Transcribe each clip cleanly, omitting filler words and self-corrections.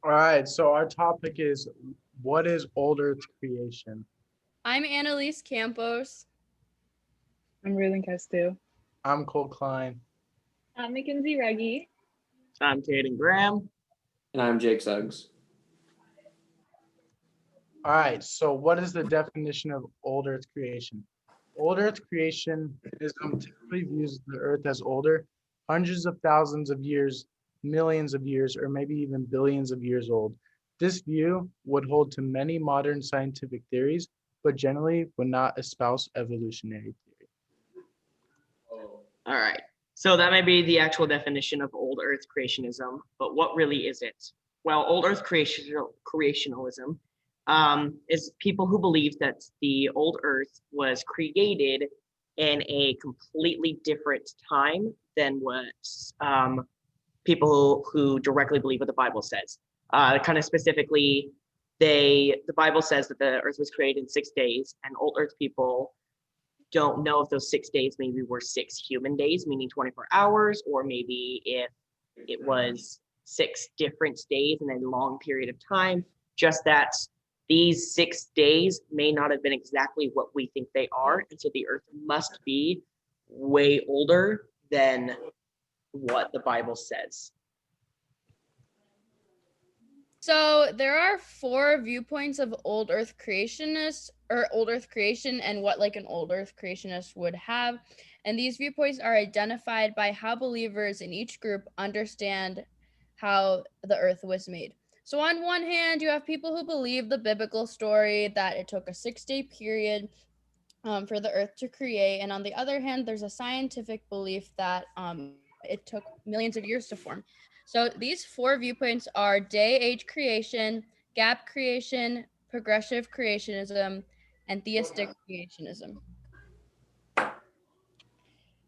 All right, so our topic is what is old Earth creation? I'm Annalise Campos. I'm Raylan Castile. I'm Cole Klein. Mackenzie Reggie. I'm Caden Graham. And I'm Jake Suggs. All right, so what is the definition of old Earth creation? Old Earth creation is typically views the Earth as older, hundreds of thousands of years, millions of years, or maybe even billions of years old. This view would hold to many modern scientific theories, but generally would not espouse evolutionary theory. All right. So that may be the actual definition of old Earth creationism, but what really is it? Well, old Earth creationalism is people who believe that the old Earth was created in a completely different time than what people who directly believe what the Bible says. Kind of specifically, the Bible says that the Earth was created in 6 days, and old Earth people don't know if those 6 days maybe were 6 human days, meaning 24 hours, or maybe if it was 6 different days in a long period of time, just that these 6 days may not have been exactly what we think they are. And so the Earth must be way older than what the Bible says. So there are 4 viewpoints of old Earth creationists or old Earth creation and what like an old Earth creationist would have. And these viewpoints are identified by how believers in each group understand how the Earth was made. So on one hand, you have people who believe the biblical story that it took a 6-day period for the Earth to create. And on the other hand, there's a scientific belief that it took millions of years to form. So these 4 viewpoints are day-age creation, gap creation, progressive creationism, and theistic creationism.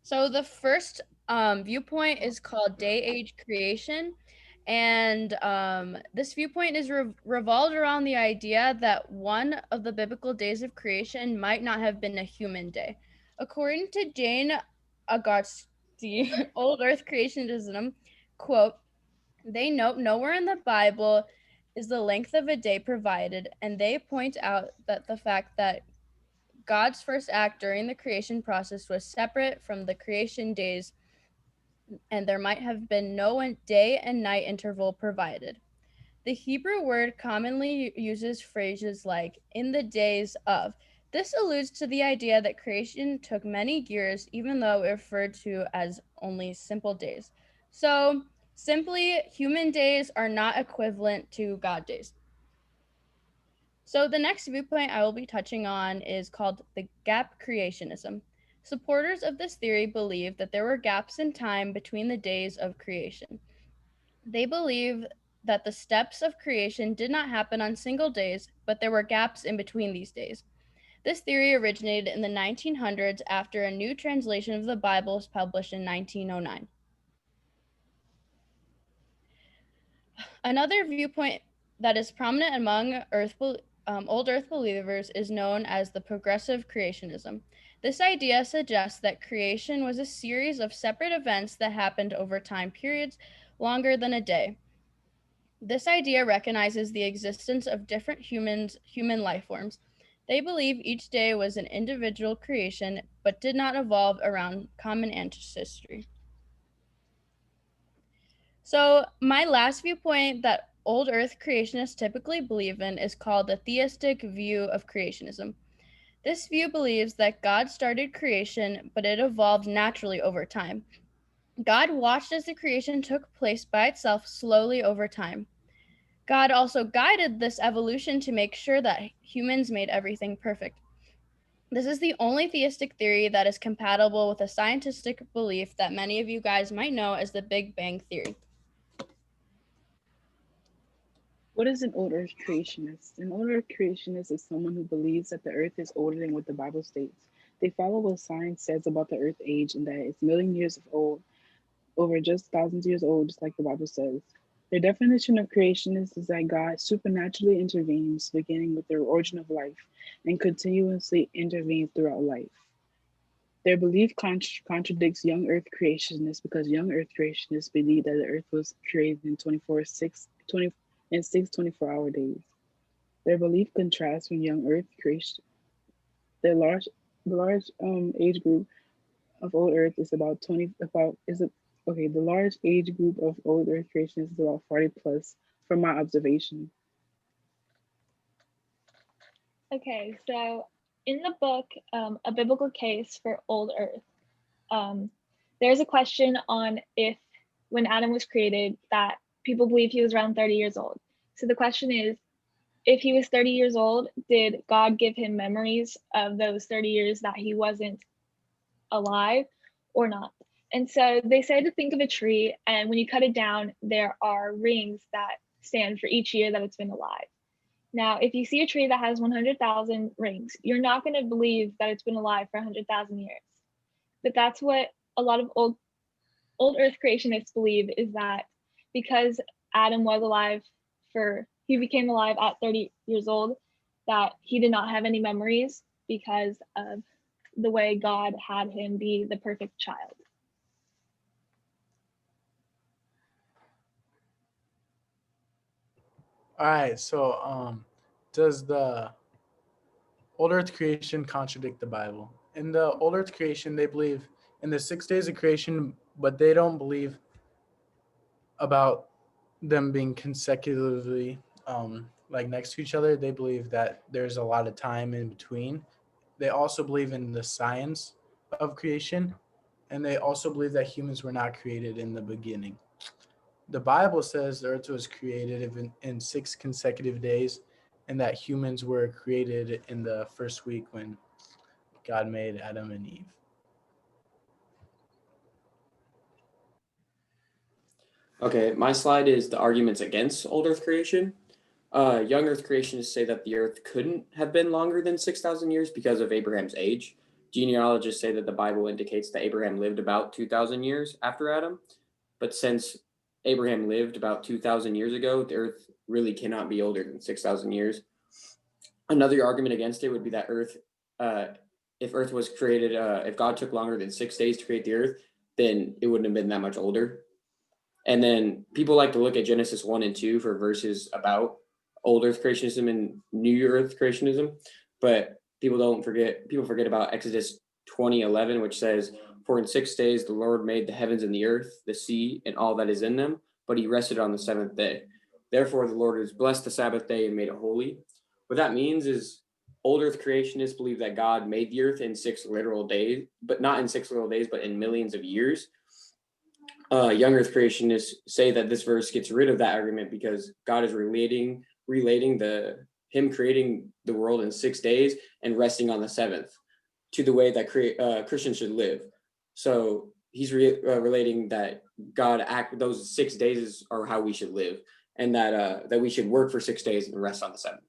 So the first viewpoint is called day-age creation. And this viewpoint is revolved around the idea that one of the biblical days of creation might not have been a human day. According to Jane Agosti, Old Earth Creationism, quote, they note nowhere in the Bible is the length of a day provided, and they point out that the fact that God's first act during the creation process was separate from the creation days, and there might have been no day and night interval provided. The Hebrew word commonly uses phrases like in the days of. This alludes to the idea that creation took many years, even though it referred to as only simple days. So, simply, human days are not equivalent to God days. So the next viewpoint I will be touching on is called the gap creationism. Supporters of this theory believe that there were gaps in time between the days of creation. They believe that the steps of creation did not happen on single days, but there were gaps in between these days. This theory originated in the 1900s after a new translation of the Bible was published in 1909. Another viewpoint that is prominent among old Earth believers is known as the progressive creationism. This idea suggests that creation was a series of separate events that happened over time periods longer than a day. This idea recognizes the existence of different human life forms. They believe each day was an individual creation, but did not evolve around common ancestry. So, my last viewpoint that old Earth creationists typically believe in is called the theistic view of creationism. This view believes that God started creation, but it evolved naturally over time. God watched as the creation took place by itself slowly over time. God also guided this evolution to make sure that humans made everything perfect. This is the only theistic theory that is compatible with a scientific belief that many of you guys might know as the Big Bang Theory. What is an old earth creationist? An old earth creationist is someone who believes that the earth is older than what the Bible states. They follow what science says about the earth age and that it's million years of old, over just thousands of years old, just like the Bible says. Their definition of creationist is that God supernaturally intervenes, beginning with the origin of life, and continuously intervenes throughout life. Their belief contradicts young earth creationists because young earth creationists believe that the earth was created in and 6 24-hour days. Their belief contrasts with young Earth creation. The large age group of old Earth is about 20 about is a, okay. The large age group of old Earth creationists is about 40 plus, from my observation. Okay, so in the book, A Biblical Case for Old Earth, there's a question on if when Adam was created that people believe he was around 30 years old. So the question is, if he was 30 years old, did God give him memories of those 30 years that he wasn't alive or not? And so they say to think of a tree, and when you cut it down, there are rings that stand for each year that it's been alive. Now, if you see a tree that has 100,000 rings, you're not going to believe that it's been alive for 100,000 years. But that's what a lot of old Earth creationists believe, is that because Adam was alive he became alive at 30 years old, that he did not have any memories because of the way God had him be the perfect child. All right, so does the old earth creation contradict the Bible? In the old earth creation, they believe in the 6 days of creation, but they don't believe about them being consecutively like next to each other. They believe that there's a lot of time in between. They also believe in the science of creation, and they also believe that humans were not created in the beginning. The Bible says the earth was created in 6 consecutive days, and that humans were created in the first week when God made Adam and Eve. Okay, my slide is the arguments against old Earth creation. Young Earth creationists say that the Earth couldn't have been longer than 6,000 years because of Abraham's age. Genealogists say that the Bible indicates that Abraham lived about 2,000 years after Adam. But since Abraham lived about 2,000 years ago, the Earth really cannot be older than 6,000 years. Another argument against it would be that if Earth was created, if God took longer than 6 days to create the Earth, then it wouldn't have been that much older. And then people like to look at Genesis 1 and 2 for verses about old Earth creationism and new Earth creationism, but people forget about Exodus 20:11, which says, "For in 6 days the Lord made the heavens and the earth, the sea, and all that is in them, but he rested on the seventh day. Therefore the Lord has blessed the Sabbath day and made it holy." What that means is old Earth creationists believe that God made the earth in 6 literal days, but not in 6 literal days, but in millions of years. Young Earth creationists say that this verse gets rid of that argument because God is relating him creating the world in 6 days and resting on the seventh to the way that Christians should live. So he's relating that those 6 days are how we should live, and that we should work for 6 days and rest on the seventh.